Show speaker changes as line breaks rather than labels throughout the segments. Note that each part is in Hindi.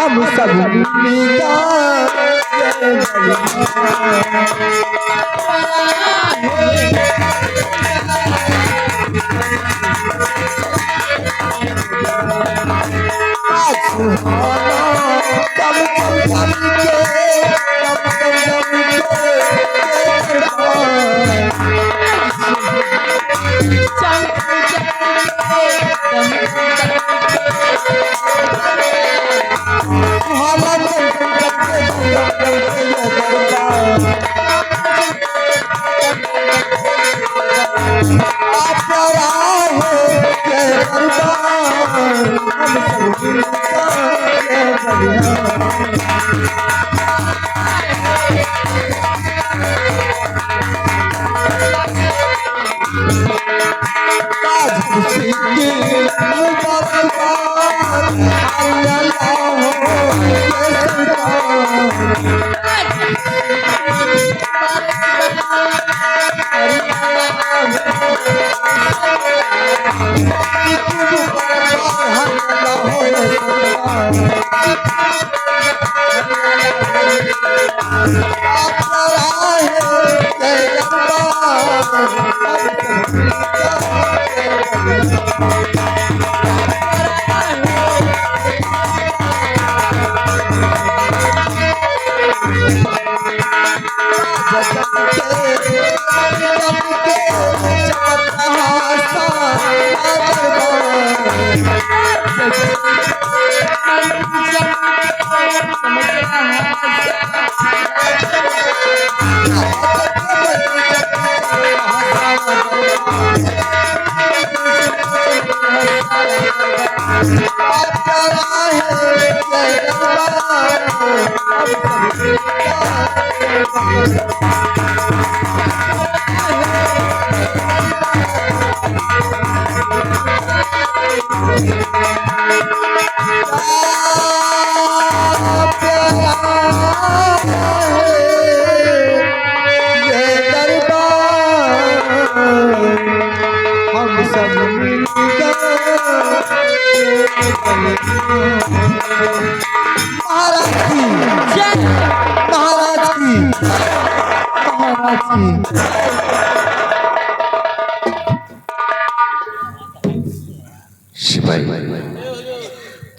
हम सब मिलकर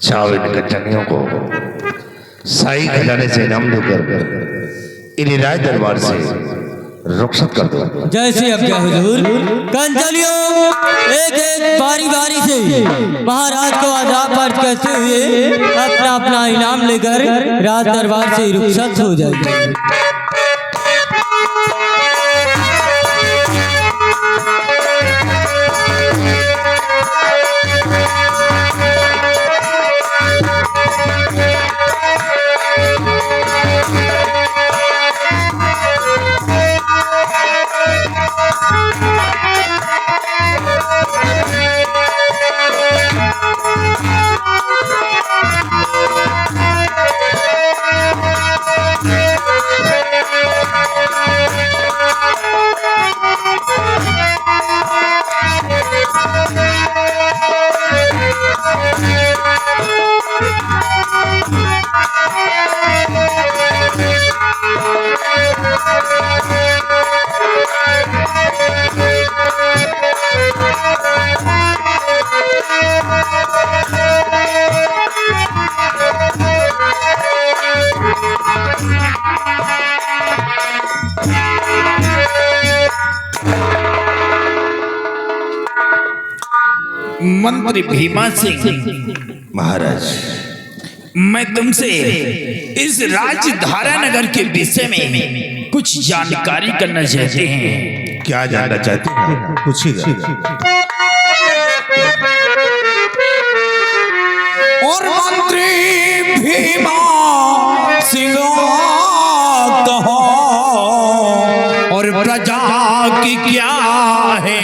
चाव इन कटनियों को साई खजाने से इनाम देकर इन्हें राय दरबार से रुखसत कर दो।
जय श्री अब जय हुजूर। कंचलियों एक एक बारी बारी से महाराज को आदाब अर्ज करते हुए अपना अपना इनाम लेकर राज दरबार से रुखसत हो जाए।
मंत्री भीमा सिंह
महाराज,
मैं तुमसे इस राजधारा नगर के विषय में कुछ जानकारी करना चाहते हैं।
क्या जानना चाहते हैं? पूछिएगा।
और मंत्री भीमा सिंह कहो और प्रजा की क्या है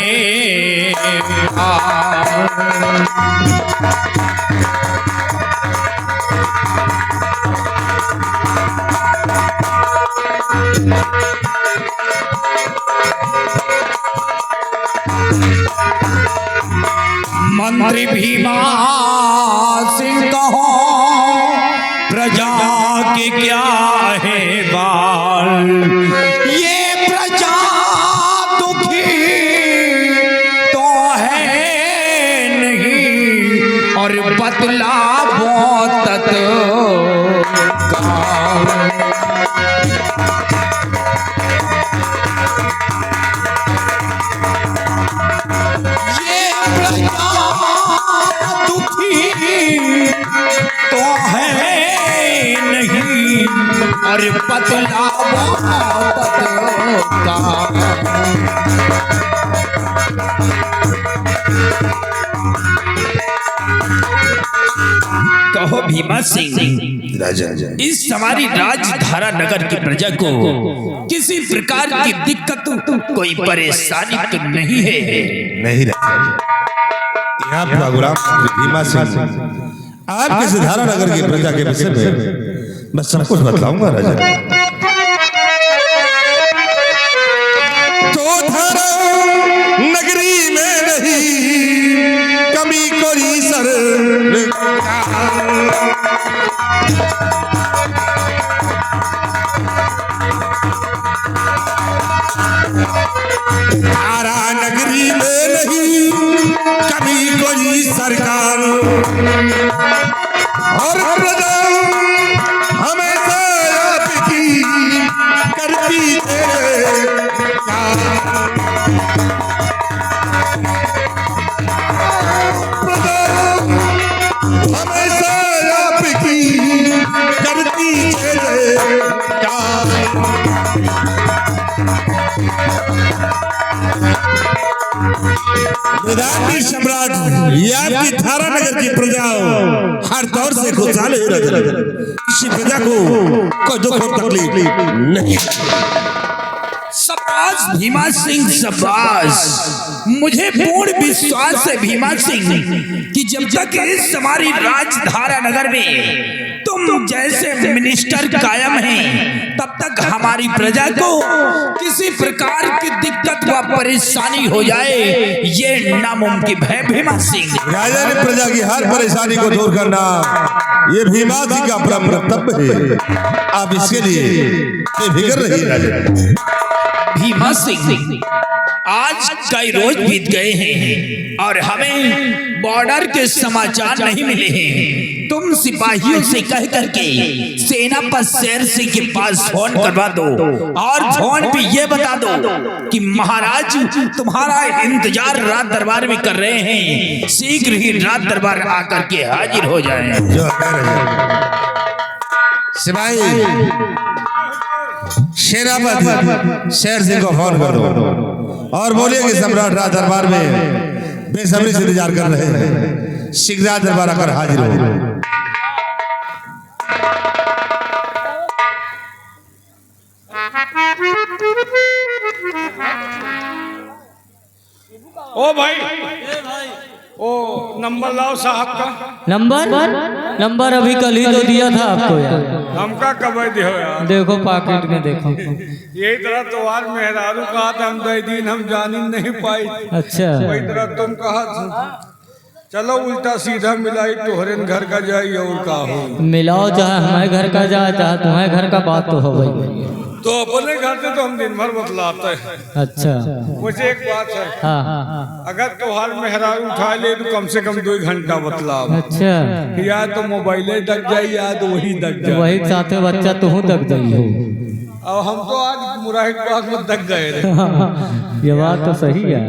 मंत्री भीमा सिंह कहो क्या है बाल, ये प्रजा दुखी तो है नहीं, और बदला बहुत ये प्रजा दुखी तो है नहीं, और बदला कहो भीमा सिंह,
राजा
इस हमारी राजधारा नगर की प्रजा को किसी प्रकार की दिक्कत कोई परेशानी तो नहीं है?
नहीं राजा, यहाँ प्रोग्राम भीमा सिंह आपके सिधारा नगर की प्रजा के विषय में मैं सब कुछ बतलाऊंगा राजा। तो धारा नगरी में नहीं कमी कोई सर, धारा नगरी में नहीं कभी कोई सरकार, और प्रजा हमेशा आपकी करती है प्यार। प्रजा हमेशा आपकी करती है प्यार। निदानी सम्राट ये आपकी धारा नगर की प्रजा हर दौर से खुशहाल ही रहती है, किसी प्रजा को कोई दुख और तकलीफ नहीं।
शाबाश भीमा सिंह, शाबाश। मुझे पूर्ण विश्वास है भीमा सिंह कि जब तक इस हमारी राजधारा नगर में तुम जैसे मिनिस्टर कायम हैं, तब तक हमारी प्रजा को किसी प्रकार की दिक्कत व परेशानी हो जाए ये नामुमकिन है भीमा सिंह।
राजा ने प्रजा की हर परेशानी को दूर करना ये भीमा सिंह का अपना कर्तव्य है, आप इसके लिए बेफिक्र रहिए राजा।
भीमा सिंह, आज कई रोज बीत गए हैं और हमें बॉर्डर के समाचार नहीं मिले हैं। तुम सिपाहियों से कह करके सेनापति शेर सिंह के पास फोन करवा दो और फोन पे ये बता दो कि महाराज तुम्हारा इंतजार रात दरबार में कर रहे हैं, शीघ्र ही रात दरबार आकर के हाजिर हो जाएं।
सिपाही सेनापति शेर सिंह को फोन कर दो और बोलिए कि सम्राट राज दरबार में बेसब्री से इंतजार कर रहे हैं, शीघ्र राज दरबार आकर हाजिर हो।
ओ भाई, ओ नंबर लाओ साहब का।
नंबर अभी कल ही तो दिया था आपको यार।
हमका कब दियो यार?
देखो पॉकेट में देखो।
यही तरह तो आज मेहरारू कहा था, हम 2 दिन हम जान ही नहीं पाई।
अच्छा,
वही तरह तुम कहा था। चलो उल्टा सीधा मिलाई तोहरे घर का जाई और का हो।
मिलाओ चाहे हमारे घर का जाए चाहे तुम्हारे घर का, बात तो हो गई।
तो अपने घर से तो हम दिन भर बतलाते हैं।
अच्छा,
मुझे एक बात है,
हाँ,
अगर त्योहार मेहरारू उठा ले तो कम से कम 2 घंटा बतलाओ।
अच्छा,
या तो मोबाइल दग जाए या तो वही दग जाए।
वही साथे बच्चा तुम तक गई हो।
और हम तो आज मुराहिबाद में दग गए रे।
ये बात तो सही है।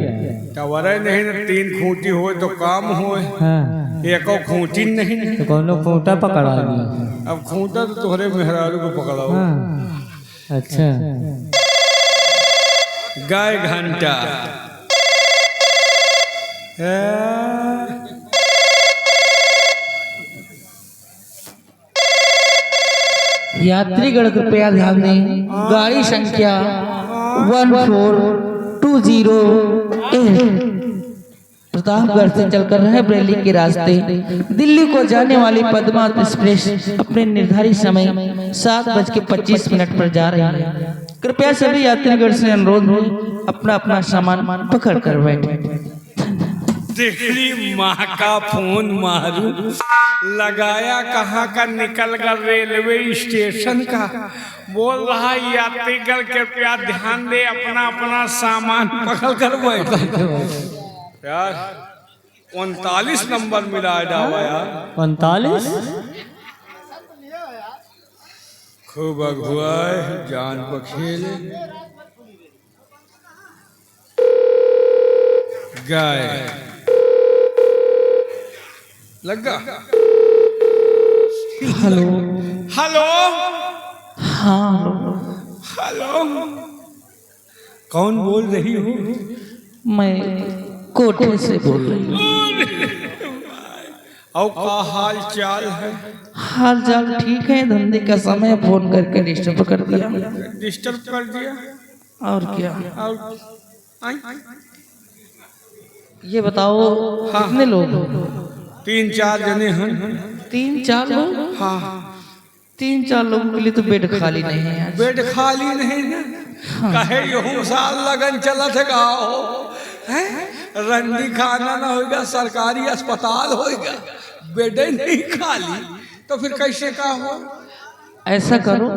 टवरे नहीं न 3 खूंटी हो तो काम हो,
हाँ,
एको खूंटी नहीं।
तो कौन लोग खूंटा पकड़ा लिया।
अब खूंटा तो तोहरे मेहरारू को पकड़ाओ।
हाँ, अच्छा,
गाय घंटा
यात्रीगण कृपया ध्यान दें, गाड़ी संख्या 14208 प्रतापगढ़ से चलकर रायबरेली के रास्ते दिल्ली को जाने वाली पद्मा एक्सप्रेस अपने निर्धारित समय 7:25 पर जा रही है। कृपया सभी यात्रीगण से अनुरोध है अपना अपना सामान पकड़ कर बैठे।
तेरी माँ का फोन मारू, लगाया कहाँ का, निकल कर रेलवे स्टेशन का। बोल रहा यात्रीगण कृपया ध्यान दे, अपना अपना सामान पकड़ कर बैठो। यार 39 नंबर मिला जावा यार।
45
खूब अगुआए जान को खेले गाय लगा।
हेलो।
हेलो
हाँ
हेलो, कौन बोल रही हो?
मैं कोठे से बोल रही हूँ।
और का हाल चाल है?
हाल चाल ठीक है, धंधे का समय फोन करके डिस्टर्ब कर दिया।
डिस्टर्ब कर दिया
और क्या।
और आई?
ये बताओ कितने लोग हो?
3-4 जने हैं।
3-4 लोग?
हाँ
3-4 लोगों के लिए तो बेड खाली नहीं है आज।
बेड खाली नहीं ना। कहे यूं साल लगन चलत गाओ हैं, रंडी खाना ना होगा, सरकारी अस्पताल होगा, बेड नहीं खाली, तो फिर कैसे का हो?
ऐसा करो,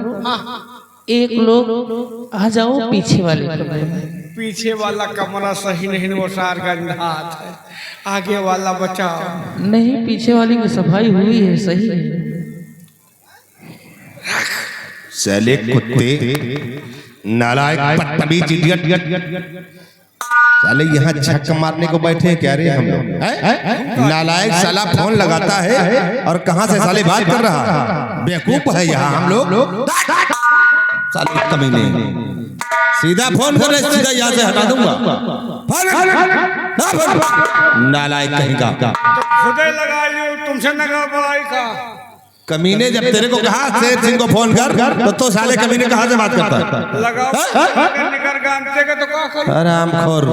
एक लोग आ जाओ पीछे वाले कमरे में।
पीछे वाला कमरा सही नहीं, वो सारगंज हाथ है, आगे वाला बचाओ।
नहीं, पीछे वाली की सफाई हुई है, सही है।
साले कुत्ते, नालायक, बदतमीज, इडियट। साले यहाँ झक मारने को बैठे हैं क्या रे हम लोग? नालायक साला फोन लगाता है और कहाँ से साले बात कर रहा है? बेवकूफ है यहाँ हम लोग। साले कमीने, सीधा फोन कर रहे, सीधा यहाँ से हटा दूंगा। नालायक कहीं का।
खुदे लगा लियो, तुमसे नगा बड़ाई का।
कमीने, जब तेरे को कहा शेर सिंह को फोन कर तो साले कमीने कहाँ से बात करता है?
लगाओ निकर गांते के तो का करूं?
आराम खोर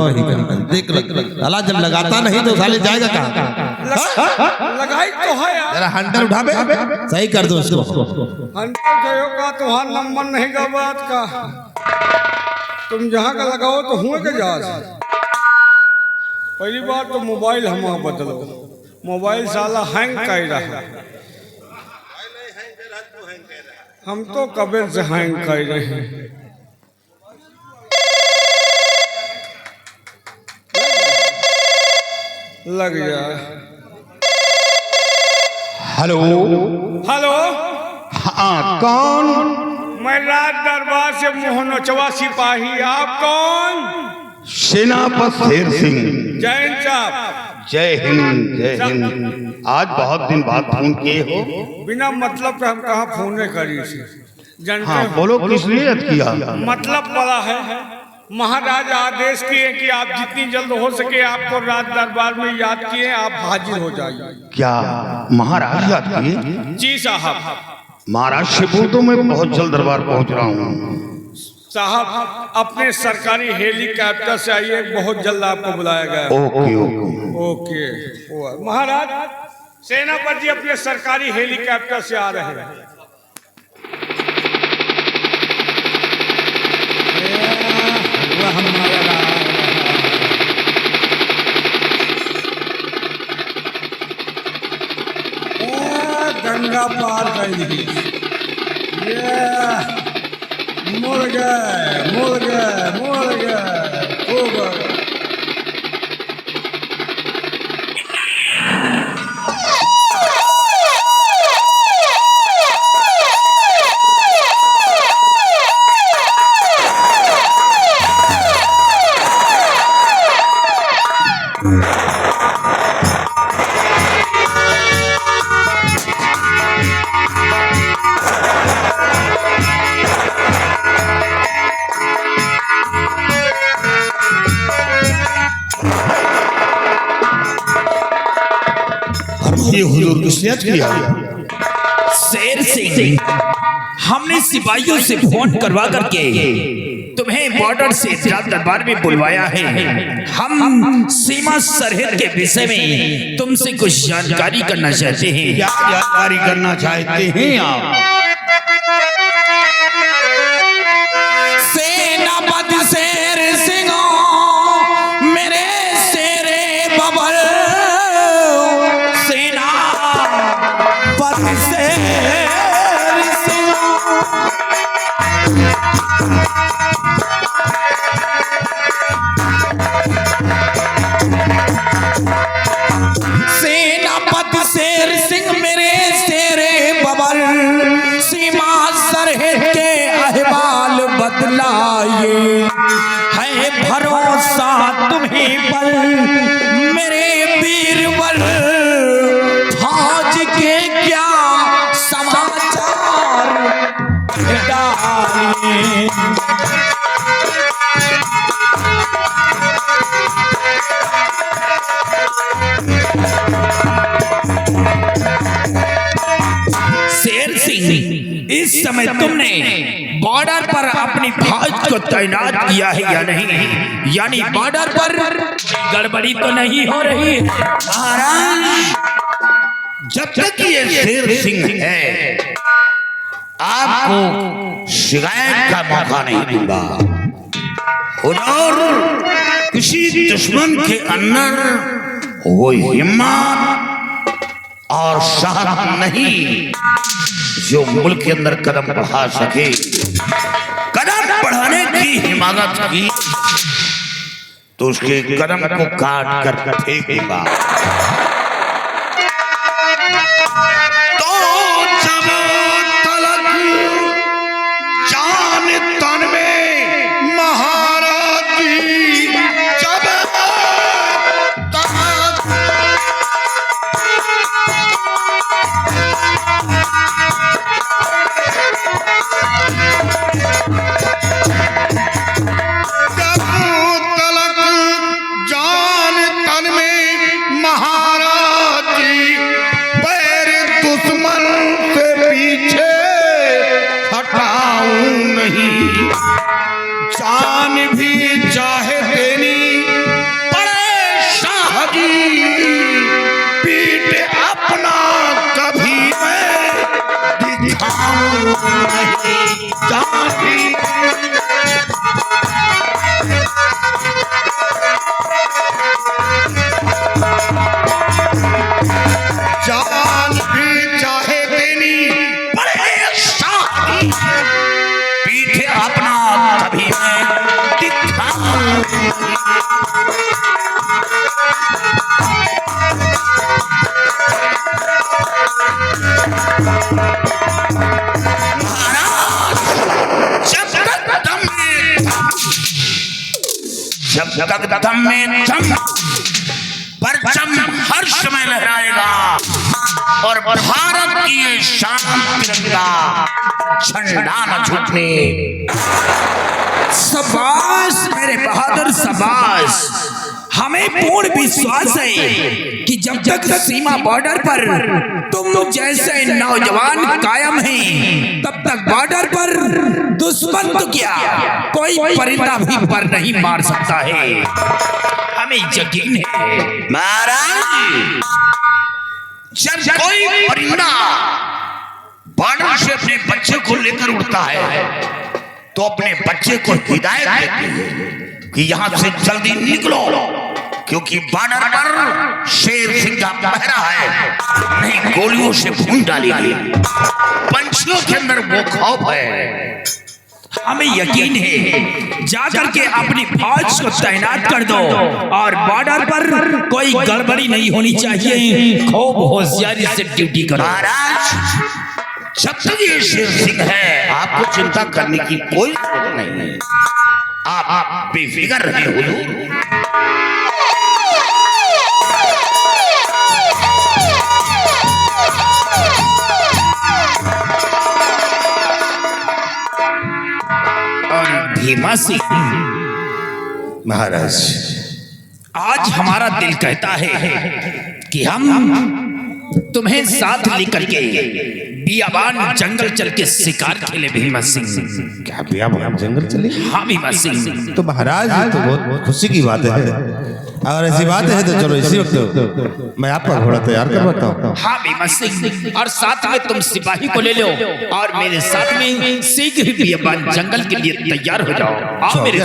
देख साला, जब लगाता नहीं तो साले जाएगा कहाँ?
लगाई तो है यार।
जरा हंटर उठा बे, सही कर दो उसको।
हंटर जो का तुम्हारा नंबर नहीं का बात का, तुम जहाँ का लगाओ तो हुए के जा। पहली बात तो मोबाइल हम बदलो, मोबाइल साला हैंग कर रहा है। हम तो कबे से हैंग कर रहे हैं। लग जाए।
हेलो
हेलो,
हाँ कौन?
मैं राज दरबार से मोहनोचवा सिपाही। आप कौन?
सेनापति शेर सिंह।
जैन साहब,
जय हिंद जय हिंद। आज बहुत दिन बाद फोन किए हो।
बिना मतलब के हम कहाँ फोन करी थी, जानते
हाँ
हो?
बोलो, किस लिए याद किया?
मतलब बड़ा है, महाराज आदेश किए कि आप जितनी जल्द हो सके आपको राज दरबार में याद किए, आप हाजिर हो जाइए।
क्या महाराज याद किए?
जी साहब।
महाराज से बोल दो मैं बहुत जल्द दरबार पहुंच रहा हूँ।
साहब अपने सरकारी हेलीकॉप्टर से आइए, बहुत जल्द आपको बुलाया गया।
ओके ओके
ओके महाराज, सेनापति जी अपने सरकारी हेलीकॉप्टर से आ रहे हैं। गंगा पार कर दी। मुड़ गए मुड़ गए मुड़ गए खूब।
ये हुजूर किसने याद किया?
शेर सिंह, हमने सिपाहियों से फोन करवा करके तुम्हें बॉर्डर से राज दरबार में बुलवाया है। हम सीमा सरहद के विषय में तुमसे कुछ जानकारी करना चाहते हैं।
क्या जानकारी करना चाहते हैं आप?
सेनापति शेर सिंह, मेरे शेरे बबल डालिए। है भरोसा तुम्हीं पर मेरे बीरबल, फौज के क्या समाचार डालिए। शेर सिंह, इस समय तुमने बॉर्डर पर अपनी फौज को तैनात किया है या नहीं? यानी बॉर्डर पर गड़बड़ी तो नहीं हो रही?
महाराज, जब तक ये शेर सिंह है आपको शिकायत का मौका नहीं दूंगा। हुजूर, किसी दुश्मन के अंदर वो हिम्मत और साहस नहीं जो मुल्क के अंदर कदम बढ़ा सके। कदम बढ़ाने की हिम्मत की तो उसके कदम को काट कर फेंकेगा। तो जब तलक जान तन में महाराज की, जब जब तक दम में दम, परचम हर समय लहराएगा और भारत की ये शान तिरंगा झंडा न झुकने।
शाबाश मेरे बहादुर, शाबाश। हमें पूर्ण विश्वास है कि जब तक सीमा बॉर्डर पर तुम जैसे नौजवान कायम हैं, तब तक बॉर्डर पर दुश्मन तो क्या कोई परिंदा भी पर नहीं मार सकता है। हमें यकीन है
महाराज, जब कोई परिंदा बॉर्डर से अपने बच्चे को लेकर उड़ता है तो अपने बच्चे को हिदायत देते हैं कि यहां से जल्दी निकलो, क्योंकि बॉर्डर पर शेर सिंह का पहरा है, नहीं गोलियों से भून डालेंगे। पंछियों के अंदर वो खौफ है।
हमें यकीन है, जाकर के अपनी फौज को तैनात कर दो और बॉर्डर पर कोई गड़बड़ी नहीं होनी चाहिए। खूब होशियारी से ड्यूटी करो।
महाराज, जब तक ये शेर सिंह है आपको चिंता करने की कोई जरूरत नहीं है। आप बेफिक्र रहे हुजूर।
भीमा सिंह
महाराज,
आज हमारा दिल कहता है कि हम तुम्हें साथ लेकर के बियाबान जंगल चल के शिकार खेले। भीमा सिंह,
क्या बियाबान जंगल चले?
हाँ भीमा सिंह।
तो महाराज ये तो बहुत खुशी की बात है। अगर ऐसी बात है तो चलो इसी वक्त मैं आपका घोड़ा तैयार करवाता हूँ।
हाँ भीमा सिंह, और साथ में तुम सिपाही को ले लो और मेरे साथ में शीघ्र ही बियाबान जंगल के लिए तैयार हो जाओ। आओ मेरे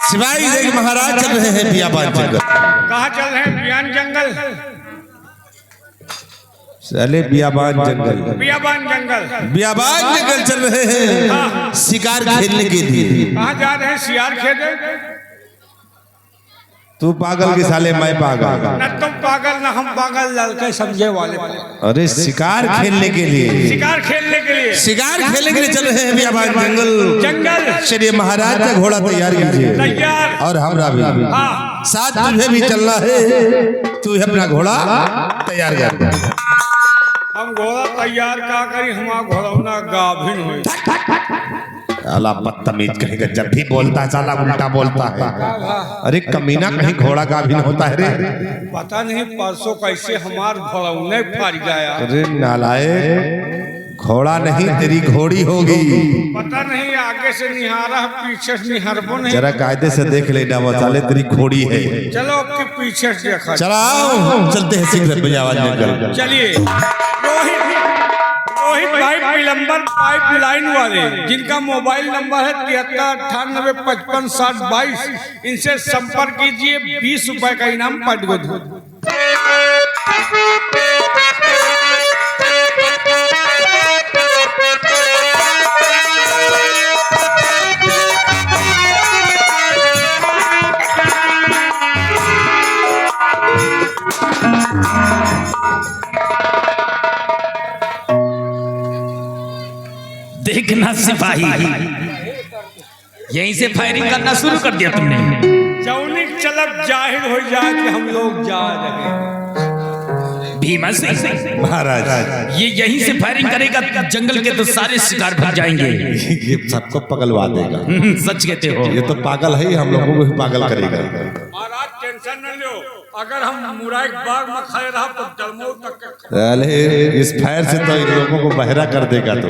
सिपाही देख महाराज चल रहे हैं बियाबान जंगल।
कहाँ चल रहे हैं? बियान जंगल।
चले बियाबान जंगल,
बियाबान जंगल।
बियाबान जंगल चल रहे हैं शिकार खेलने के लिए।
कहाँ जा रहे हैं? शिकार खेलने।
तू पागल की साले मैं पागल।
न तुम पागल न हम पागल, लड़के समझे वाले पागल।
अरे शिकार खेलने के लिए,
शिकार खेलने के लिए,
शिकार खेलने के लिए चल रहे हैं अभी आवाज जंगल।
जंगल
श्री महाराज का घोड़ा तैयार कीजिए।
तैयार।
और हमरा भी
हाँ
साथ तुझे भी चलना है। तू अपना घोड़ा तैयार कर।
हम घोड़ा तैयार का करी, हमारा घोड़ा गाभिन हो।
अला बदतमीज कहेगा, जब भी बोलता है साला उल्टा बोलता है। अरे कमीना, कहीं घोड़ा गाभिन होता है रे?
पता नहीं परसों कैसे हमार घोड़ा फाड़ गया।
अरे नालायक, घोड़ा नहीं तेरी घोड़ी होगी।
पता नहीं आगे से निहारा पीछे से निहारबो नहीं।
जरा कायदे से देख लेना, वो साले तेरी घोड़ी है।
चलो आपके पीछे से देखा।
चलाओ, चलते हैं शीघ्र भैया आवाज निकल।
चलिए। रोहित भाई प्लम्बर पाइप लाइन वाले, जिनका मोबाइल नंबर है 7398556022, इनसे संपर्क कीजिए। 20 रुपए का इनाम पट गो।
देखना सिपाही, यहीं से फायरिंग करना शुरू कर दिया तुमने।
जौनिक चलब जाहिर हो जाए कि हम लोग जा रहे।
भीमा सिंह
महाराज,
ये यहीं से फायरिंग करेगा, जंगल के तो सारे शिकार भाग जाएंगे।
ये सबको पगलवा देगा।
सच कहते हो।
ये तो पागल है, हम लोगों को भी पागल करेगा।
महाराज टेंशन न लो, अगर हम मुराइक बाग में खड़े रहा तो जलमऊ तक।
अरे इस फायर से तो इन लोगों को बहरा कर देगा। तो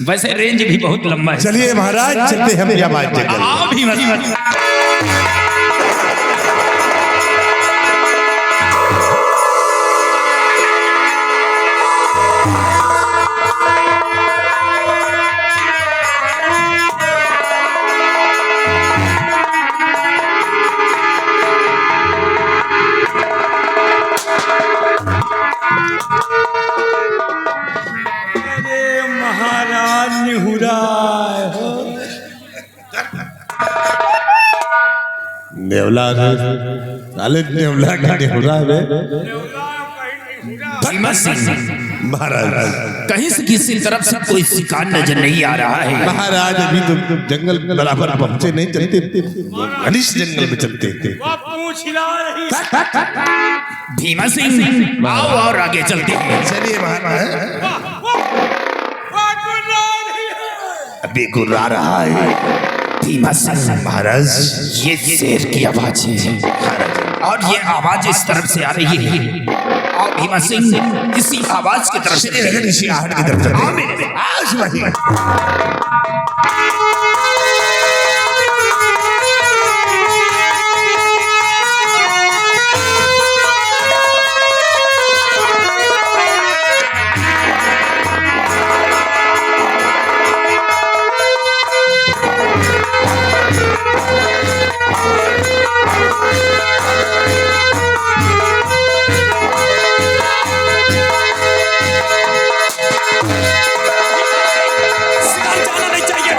वैसे रेंज भी बहुत लंबा है।
चलिए महाराज, चलते हैं हम आवाज जंगल।
आओ भीमा सिंह।
महाराज निहुराए हो।
नेवला साले, नेवला का नेवला है
भीमा सिंह
महाराज।
कहीं से किसी तरफ से कोई शिकार नजर नहीं आ रहा है।
महाराज अभी तो जंगल बराबर पहुंचे नहीं, चलते घनिष्ठ जंगल में चलते थे।
वो पूछ हिला रही।
भीमा सिंह आओ और आगे चलते हैं।
चलिए महाराज। अभी गुर्रा रहा है
भीमा सिंह
महाराज।
ये शेर की आवाज है और ये आवाज इस तरफ से आ रही है। आओ भीमा सिंह, इसी आवाज की तरफ से,
इसी आहट की तरफ
आओ मेरे। शिकार जाना नहीं चाहिए।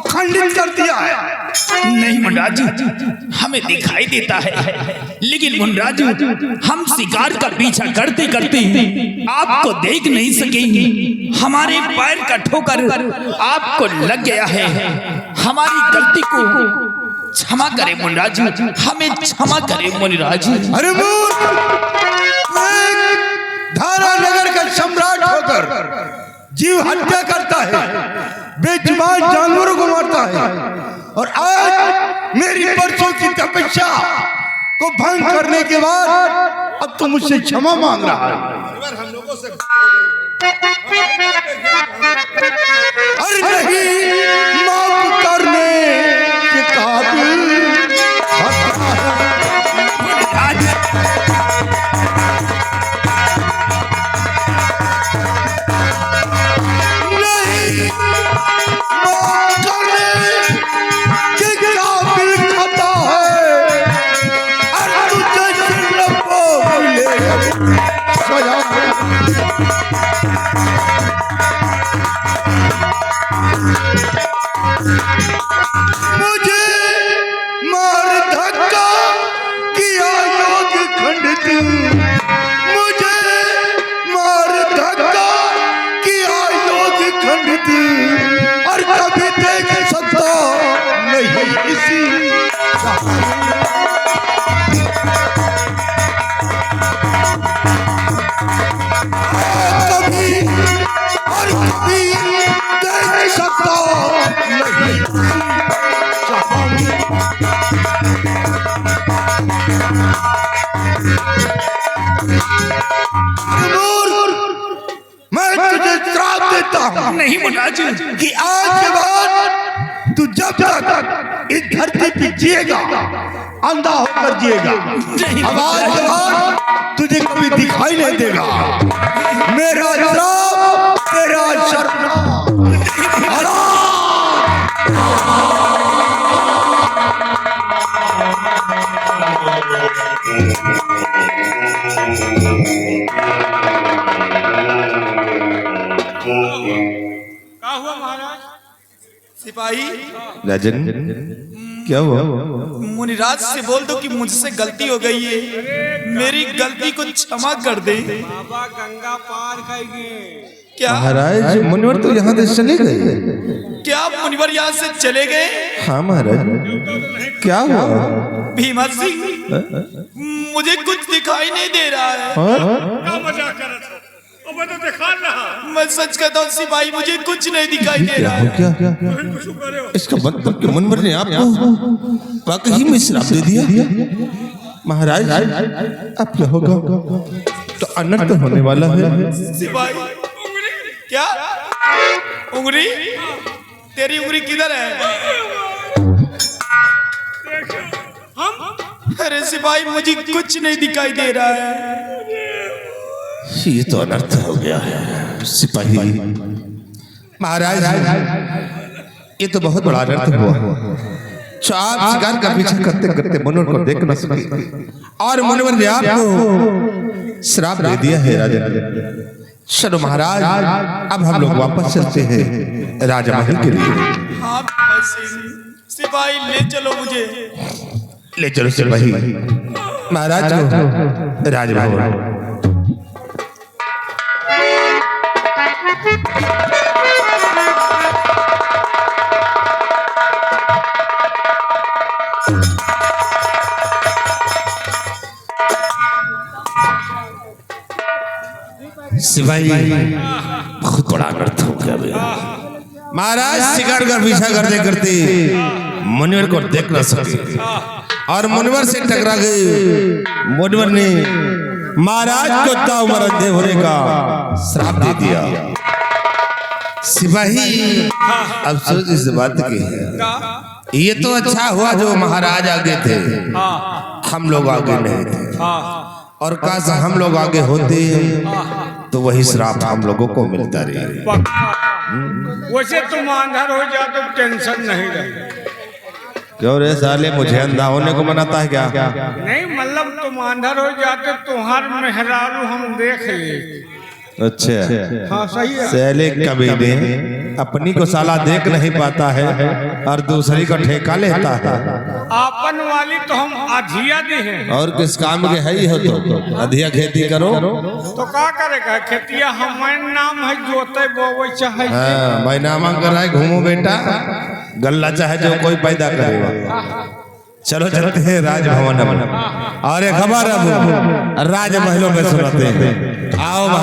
खंडित कर दिया है।
नहीं मुनराज, हमें दिखाई देता है, लेकिन मुनराज हम शिकार का पीछा करते करते आपको देख नहीं सकेंगे। हमारे पैर का ठोकर आपको लग गया है। हमारी गलती को क्षमा करें मुनराज, हमें क्षमा करें मुनराज।
अरे मूर्ख, धारा नगर का सम्राट होकर जीव हत्या करता है, बेजुबान जानवरों को मारता है, और आज मेरी परसों की तपस्या को भंग करने के बाद अब तो मुझसे क्षमा मांग रहा है। अरे नहीं, माफ करने के काबिल मुझे मार धक्का किया योग खंडित, मुझे मार धक्का किया योग खंडित, और कभी देख सकता नहीं इसी कभी और कभी देख सकता नहीं। मैं तुझे श्राप देता हूँ
नहीं मुनराज,
कि आज के बाद तू जब तक इस धरती पे जिएगा अंधा होकर जिएगा। अब आज के बाद तुझे कभी दिखाई नहीं देगा। मेरा श्राप तेरा शर्म।
क्या हुआ महाराज?
सिपाही,
राजन क्या हुआ?
मुनिराज से बोल दो कि मुझसे गलती हो गई है, मेरी गलती को क्षमा कर दे।
बाबा गंगा पार कर गए।
क्या
महाराज मुनिवर तो यहाँ से चले गए।
क्या मुनिवर यहाँ से चले गए?
हाँ महाराज, क्या हुआ?
भीमा सिंह, मुझे कुछ दिखाई नहीं दे रहा है।
क्या मजाक कर रहे थे? मैं तो दिखा रहा।
मैं सच कहता हूँ सिपाही, मुझे कुछ नहीं दिखाई दे रहा है।
क्या इसका मतलब कि मुनिवर ने आपको वाकई में श्राप दे दिया? महाराज अब क्या होगा? तो अनर्थ होने वाला है।
सिपाही, क्या उंगली? तेरी उंगली किधर है? अरे सिपाही, मुझे कुछ नहीं दिखाई दे रहा है।
ये तो अनर्थ हो गया है सिपाही। महाराज ये तो बहुत बड़ा अनर्थ हुआ। आप शिकार का पीछा करते करते मुनिवर को देख न सके, और मुनिवर ने आपको श्राप दे दिया है राजा। चलो महाराज, अब हम लोग वापस चलते हैं राजमहल के लिए।
हाँ सिपाही, ले चलो मुझे।
ले चलो सिपाही। महाराज राजमहल। सिपाही बहुत बड़ा अनर्थ हो गया भैया। महाराज शिकार का पीछा करते करते मुनिवर को देख न सके, और मुनिवर से टकरा गए। मुनिवर ने महाराज को ताव मरते होने का श्राप दे दिया। सिपाही अफसोस इस बात की है, ये तो अच्छा हुआ जो महाराज आगे थे, हम लोग आगे नहीं थे। और काश हम लोग आगे होते तो वही श्राप हम लोगों को मिलता रहे।
वैसे तुम अंधर हो जाओ तो टेंशन नहीं रहे।
क्यों रे साले, मुझे अंधा होने को मनाता है क्या?
नहीं मतलब तुम अंधर हो जाते तुम्हार मेहरारू हम देख ले।
अच्छा
हाँ सही है।
साले कमीने, अपनी को साला देख नहीं पाता है और दूसरी को ठेका लेता है।
आपन वाली तो हम अधिया दी हैं।
और किस काम के है ही हो तो अधिया खेती करो।
तो का करेगा खेतिया हमारे नाम है जोते बोवे चाहे।
हाँ बैनामा कर रहा है घूमो बेटा गल्ला चाहे जो कोई पैदा करेगा। चलो चलते हैं राजभवन और एक खबर अब राजमहलों में सुनाते हैं। आओ